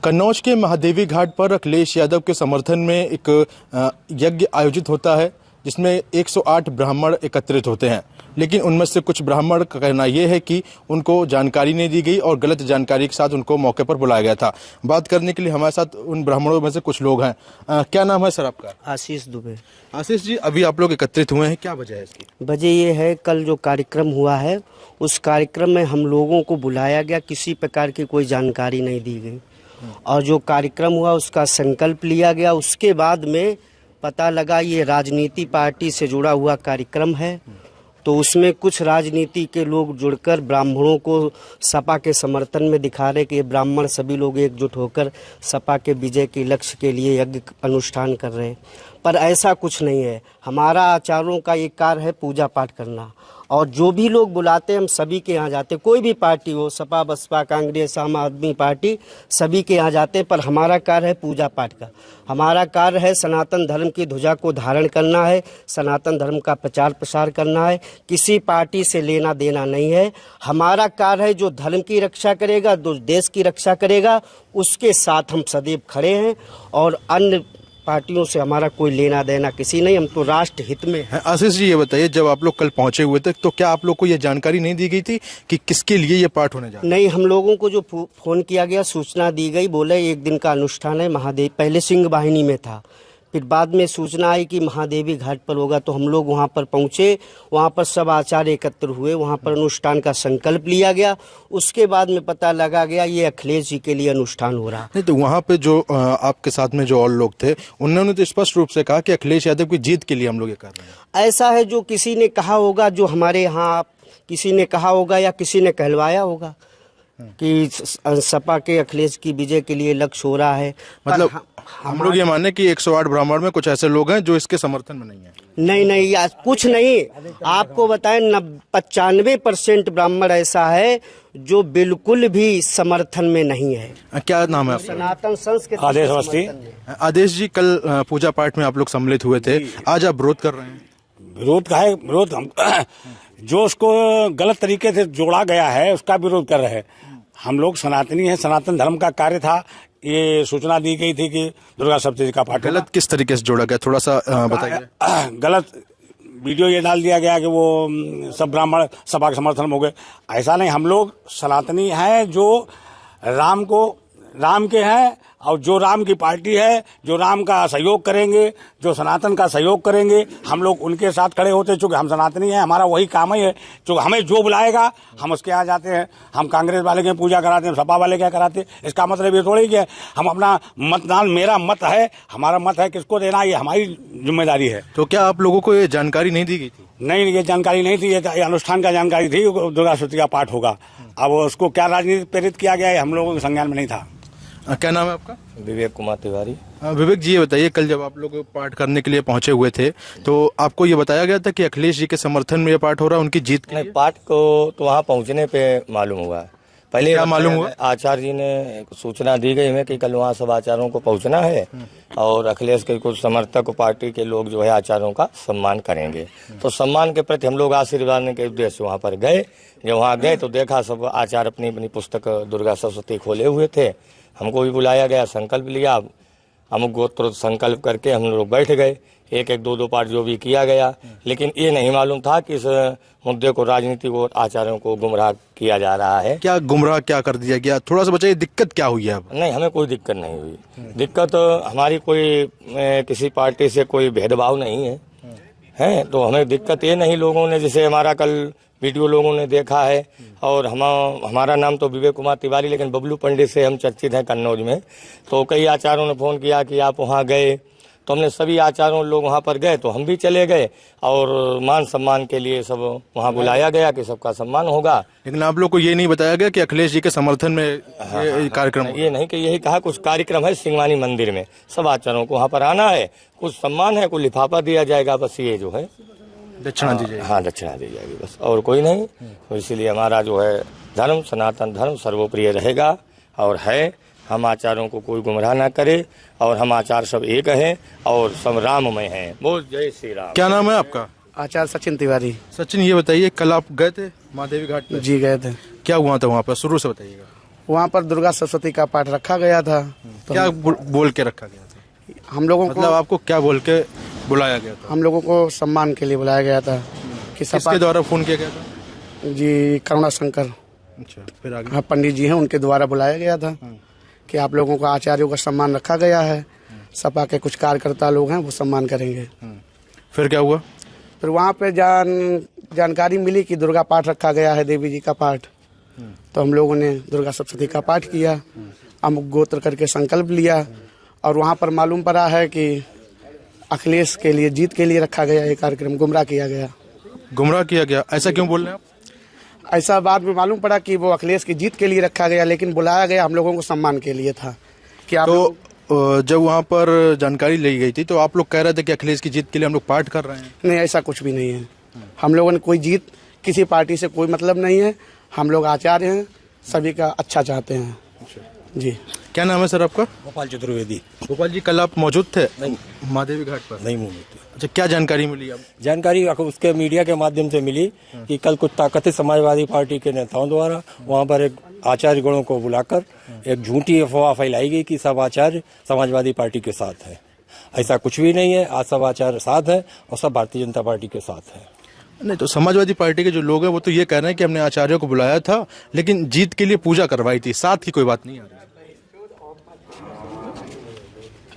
कन्नौज के महादेवी घाट पर अखिलेश यादव के समर्थन में एक यज्ञ आयोजित होता है जिसमें 108 ब्राह्मण एकत्रित होते हैं, लेकिन उनमें से कुछ ब्राह्मण का कहना यह है कि उनको जानकारी नहीं दी गई और गलत जानकारी के साथ उनको मौके पर बुलाया गया था। बात करने के लिए हमारे साथ उन ब्राह्मणों में से कुछ लोग हैं। क्या नाम है सर आपका? आशीष दुबे। आशीष जी, अभी आप लोग एकत्रित हुए हैं, क्या वजह है इसकी? वजह ये है, कल जो कार्यक्रम हुआ है उस कार्यक्रम में हम लोगों को बुलाया गया, किसी प्रकार की कोई जानकारी नहीं दी गई और जो कार्यक्रम हुआ उसका संकल्प लिया गया। उसके बाद में पता लगा ये राजनीति पार्टी से जुड़ा हुआ कार्यक्रम है, तो उसमें कुछ राजनीति के लोग जुड़कर ब्राह्मणों को सपा के समर्थन में दिखा रहे कि ये ब्राह्मण सभी लोग एकजुट होकर सपा के विजय के लक्ष्य के लिए यज्ञ अनुष्ठान कर रहे हैं, पर ऐसा कुछ नहीं है। हमारा आचार्यों का एक कार्य है पूजा पाठ करना, और जो भी लोग बुलाते हैं हम सभी के यहाँ जाते, कोई भी पार्टी हो, सपा बसपा कांग्रेस आम आदमी पार्टी, सभी के यहाँ जाते हैं, पर हमारा कार्य है पूजा पाठ का। हमारा कार्य है सनातन धर्म की ध्वजा को धारण करना है, सनातन धर्म का प्रचार प्रसार करना है, किसी पार्टी से लेना देना नहीं है। हमारा कार्य है जो धर्म की रक्षा करेगा, जो देश की रक्षा करेगा, उसके साथ हम सदैव खड़े हैं और अन्य पार्टियों से हमारा कोई लेना देना किसी नहीं, हम तो राष्ट्र हित में है। आशीष जी, ये बताइए, जब आप लोग कल पहुंचे हुए थे तो क्या आप लोग को ये जानकारी नहीं दी गई थी कि किसके लिए ये पाठ होने जा रहा है? नहीं, हम लोगों को जो फोन किया गया, सूचना दी गई, बोले एक दिन का अनुष्ठान है महादेव, पहले सिंह वाहिनी में था, फिर बाद में सूचना आई कि महादेवी घाट पर होगा, तो हम लोग वहाँ पर पहुँचे। वहाँ पर सब आचार्य एकत्र हुए, वहाँ पर अनुष्ठान का संकल्प लिया गया। उसके बाद में पता लगा गया ये अखिलेश जी के लिए अनुष्ठान हो रहा। नहीं, तो वहाँ पे जो आपके साथ में जो और लोग थे उन्होंने तो स्पष्ट रूप से कहा कि अखिलेश यादव की जीत के लिए हम लोग ये कर रहे हैं। ऐसा है, जो किसी ने कहा होगा, जो हमारे यहाँ किसी ने कहा होगा या किसी ने कहलवाया होगा कि सपा के अखिलेश की विजय के लिए लक्ष्य हो रहा है। मतलब हम लोग ये माने कि 108 ब्राह्मण में कुछ ऐसे लोग हैं जो इसके समर्थन में नहीं है? नहीं, यार कुछ नहीं। आपको बताएं 95% ब्राह्मण ऐसा है जो बिल्कुल भी समर्थन में नहीं है। क्या नाम है आपका? सनातन संस्कृति। आदेश अवस्थी। आदेश जी, कल पूजा पाठ में आप लोग सम्मिलित हुए थे, आज आप विरोध कर रहे हैं? विरोध का है, विरोध हम जो उसको गलत तरीके से जोड़ा गया है उसका विरोध कर रहे हैं। हम लोग सनातनी हैं, सनातन धर्म का कार्य था। ये सूचना दी गई थी कि दुर्गा सप्तशती का पाठ। गलत किस तरीके से जोड़ा गया, थोड़ा सा बताइए। गलत वीडियो ये डाल दिया गया कि वो सब ब्राह्मण सपा के समर्थन में हो गए। ऐसा नहीं, हम लोग सनातनी हैं जो राम के हैं, और जो राम की पार्टी है, जो राम का सहयोग करेंगे, जो सनातन का सहयोग करेंगे, हम लोग उनके साथ खड़े होते। चूंकि हम सनातनी हैं, हमारा वही काम ही है, जो हमें जो बुलाएगा हम उसके यहाँ जाते हैं। हम कांग्रेस वाले के पूजा कराते हैं, सपा वाले क्या कराते हैं, इसका मतलब ये थोड़ी कि हम अपना मतदान, मेरा मत है, हमारा मत है, किसको देना ये हमारी जिम्मेदारी है। तो क्या आप लोगों को ये जानकारी नहीं दी गई थी? नहीं, ये जानकारी नहीं थी, ये अनुष्ठान का जानकारी थी, दुर्गा सप्तशती का पाठ होगा। अब उसको क्या राजनीति प्रेरित किया गया है, हम लोगों के संज्ञान में नहीं था। क्या नाम है आपका? विवेक कुमार तिवारी। विवेक जी, ये बताइए, कल जब आप लोग पाठ करने के लिए पहुंचे हुए थे तो आपको ये बताया गया था कि अखिलेश जी के समर्थन में ये पाठ हो रहा है, उनकी जीत के लिए? नहीं, पाठ को तो वहाँ पहुँचने पे मालूम हुआ। पहले क्या मालूम हुआ? आचार्य जी ने सूचना दी गई हमें कि कल वहाँ सब आचार्यों को पहुँचना है और अखिलेश के कुछ समर्थक पार्टी के लोग जो है आचार्यों का सम्मान करेंगे। तो सम्मान के प्रति हम लोग आशीर्वाद देने के उद्देश्य से वहाँ पर गए। जब वहाँ गए तो देखा सब आचार्य अपनी अपनी पुस्तक दुर्गा सप्तशती खोले हुए थे। हमको भी बुलाया गया, संकल्प लिया, अमुक गोत्र संकल्प करके हम लोग बैठ गए। एक दो पाठ जो भी किया गया, लेकिन ये नहीं मालूम था कि इस मुद्दे को, राजनीति को, आचार्यों को गुमराह किया जा रहा है। क्या गुमराह क्या कर दिया गया, थोड़ा सा बताइए, दिक्कत क्या हुई है? नहीं, हमें कोई दिक्कत नहीं हुई। दिक्कत हमारी कोई किसी पार्टी से कोई भेदभाव नहीं है। तो हमें दिक्कत ये नहीं, लोगों ने जैसे हमारा कल वीडियो लोगों ने देखा है, और हमारा नाम तो विवेक कुमार तिवारी, लेकिन बबलू पंडित से हम चर्चित हैं कन्नौज में। तो कई आचार्यों ने फोन किया कि आप वहाँ गए, तो हमने सभी आचार्यों लोग वहाँ पर गए, तो हम भी चले गए और मान सम्मान के लिए सब वहाँ बुलाया गया कि सबका सम्मान होगा। लेकिन आप लोग को ये नहीं बताया गया कि अखिलेश जी के समर्थन में ये कार्यक्रम? ये नहीं कि यही कहा कुछ कार्यक्रम है सिंहवानी मंदिर में, सब आचार्यों को वहाँ पर आना है, कुछ सम्मान है, कुछ लिफाफा दिया जाएगा, बस ये जो है दक्षिणा दी जाएगी। हाँ, दक्षिणा दी जाएगी, बस और कोई नहीं। तो इसीलिए हमारा जो है धर्म, सनातन धर्म सर्वोप्रिय रहेगा और है। हम आचार्यों को कोई गुमराह ना करे, और हम आचार्य सब एक हैं और सब राममय हैं। बोल जय श्री राम। क्या नाम है आपका? आचार्य सचिन तिवारी। सचिन, ये बताइए, कल आप गए थे महादेवी घाट पर? जी, गए थे। क्या हुआ था वहाँ पर, शुरू से बताइएगा। वहाँ पर दुर्गा सरस्वती का पाठ रखा गया था। तो क्या बोल के रखा गया था? हम लोगों मतलब आपको क्या बोल के बुलाया गया था? हम लोगों को सम्मान के लिए बुलाया गया था कि किसके द्वारा फोन किया गया था? जी करुणा शंकर, अच्छा, फिर आगे? हाँ पंडित जी हैं, उनके द्वारा बुलाया गया था कि आप लोगों को आचार्यों का सम्मान रखा गया है, सपा के कुछ कार्यकर्ता लोग हैं वो सम्मान करेंगे। फिर क्या हुआ? फिर वहाँ पे जानकारी मिली कि दुर्गा पाठ रखा गया है, देवी जी का पाठ। तो हम लोगों ने दुर्गा सप्तशती का पाठ किया, हम गोत्र करके संकल्प लिया और वहाँ पर मालूम पड़ा है कि अखिलेश के लिए, जीत के लिए रखा गया ये कार्यक्रम, गुमराह किया गया। गुमराह किया गया, ऐसा क्यों बोल रहे हैं आप? ऐसा बाद में मालूम पड़ा कि वो अखिलेश की जीत के लिए रखा गया, लेकिन बुलाया गया हम लोगों को सम्मान के लिए था कि आप तो जब वहाँ पर जानकारी ली गई थी तो आप लोग कह रहे थे कि अखिलेश की जीत के लिए हम लोग पाठ कर रहे हैं। नहीं, ऐसा कुछ भी नहीं है। हम लोगों ने कोई जीत, किसी पार्टी से कोई मतलब नहीं है। हम लोग आचार्य हैं, सभी का अच्छा चाहते हैं जी। क्या नाम है सर आपका? गोपाल चतुर्वेदी। गोपाल जी, कल आप मौजूद थे नहीं, महादेवी घाट पर? नहीं मौजूद थे। अच्छा, क्या जानकारी मिली अब? जानकारी उसके मीडिया के माध्यम से मिली कि कल कुछ कथित समाजवादी पार्टी के नेताओं द्वारा वहां पर एक आचार्य गणों को बुलाकर एक झूठी अफवाह फैलाई गई कि सब आचार्य समाजवादी पार्टी के साथ है। ऐसा कुछ भी नहीं है। आज सब आचार्य साथ है और सब भारतीय जनता पार्टी के साथ है। नहीं, तो समाजवादी पार्टी के जो लोग हैं वो तो ये कह रहे हैं कि हमने आचार्यों को बुलाया था लेकिन जीत के लिए पूजा करवाई थी, साथ की कोई बात नहीं आ रही।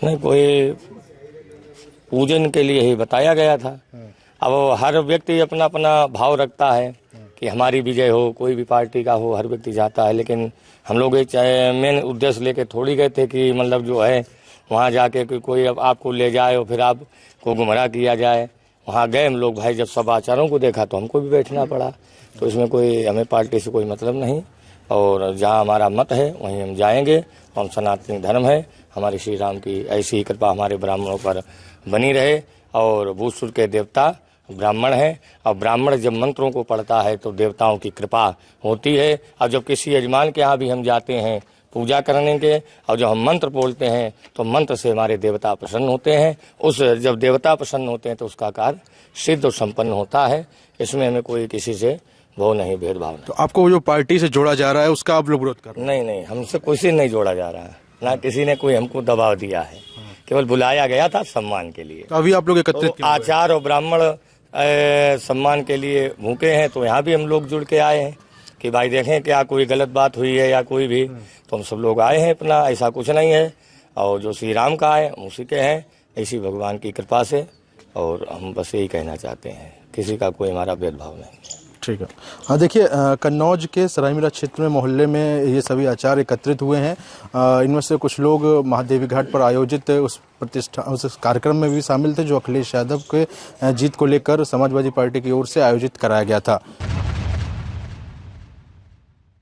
नहीं, कोई पूजन के लिए ही बताया गया था। अब हर व्यक्ति अपना अपना भाव रखता है कि हमारी विजय हो, कोई भी पार्टी का हो, हर व्यक्ति चाहता है। लेकिन हम लोग एक मेन उद्देश्य लेके थोड़ी गए थे कि मतलब जो है वहाँ जाके कोई अब आपको ले जाए और फिर आपको गुमराह किया जाए। वहाँ गए हम लोग, भाई जब सब आचारों को देखा तो हमको भी बैठना पड़ा। तो इसमें कोई हमें पार्टी से कोई मतलब नहीं, और जहाँ हमारा मत है वहीं हम जाएंगे। हम सनातनी धर्म है, हमारे श्री राम की ऐसी ही कृपा हमारे ब्राह्मणों पर बनी रहे। और भूसुर के देवता ब्राह्मण हैं, और ब्राह्मण जब मंत्रों को पढ़ता है तो देवताओं की कृपा होती है। और जब किसी यजमान के यहाँ भी हम जाते हैं पूजा करने के, और जब हम मंत्र बोलते हैं तो मंत्र से हमारे देवता प्रसन्न होते हैं। उस जब देवता प्रसन्न होते हैं तो उसका कार्य सिद्ध और संपन्न होता है। इसमें हमें कोई किसी से वो नहीं, भेदभाव नहीं। तो आपको जो पार्टी से जोड़ा जा रहा है उसका आप लोग विरोध कर रहे हैं? नहीं, हमसे किसी नहीं जोड़ा जा रहा है, ना किसी ने कोई हमको दबाव दिया है। केवल बुलाया गया था सम्मान के लिए। तो अभी आप लोग एकत्रित तो आचार और ब्राह्मण सम्मान के लिए भूखे हैं, तो यहाँ भी हम लोग जुड़ के आए हैं कि भाई देखें क्या कोई गलत बात हुई है या कोई भी, तो हम सब लोग आए हैं अपना, ऐसा कुछ नहीं है। और जो श्री राम का है उसी के हैं, इसी भगवान की कृपा से। और हम बस यही कहना चाहते हैं, किसी का कोई हमारा भेदभाव नहीं। ठीक है। हाँ, देखिए कन्नौज के सरायमीरा क्षेत्र में मोहल्ले में ये सभी आचार्य एकत्रित हुए हैं। इनमें से कुछ लोग महादेवी घाट पर आयोजित उस कार्यक्रम में भी शामिल थे जो अखिलेश यादव के जीत को लेकर समाजवादी पार्टी की ओर से आयोजित कराया गया था।